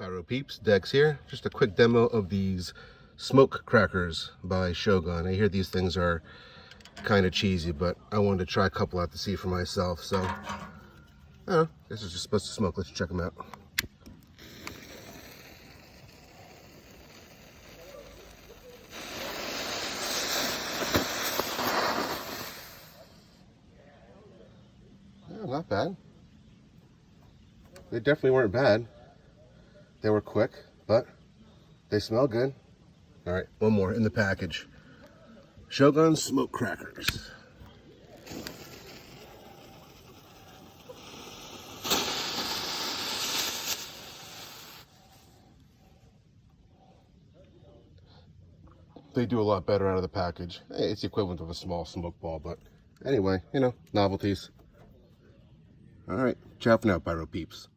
Pyro peeps, Dex here. Just a quick demo of these smoke crackers by Shogun. I hear these things are kind of cheesy, but I wanted to try a couple out to see for myself. So, I don't know, this is just supposed to smoke. Let's check them out. Yeah, not bad. They definitely weren't bad. They were quick, but they smell good. All right, one more in the package. Shogun smoke crackers. They do a lot better out of the package. Hey, it's the equivalent of a small smoke ball, but anyway, you know, novelties. All right, ciao for now, Pyro peeps.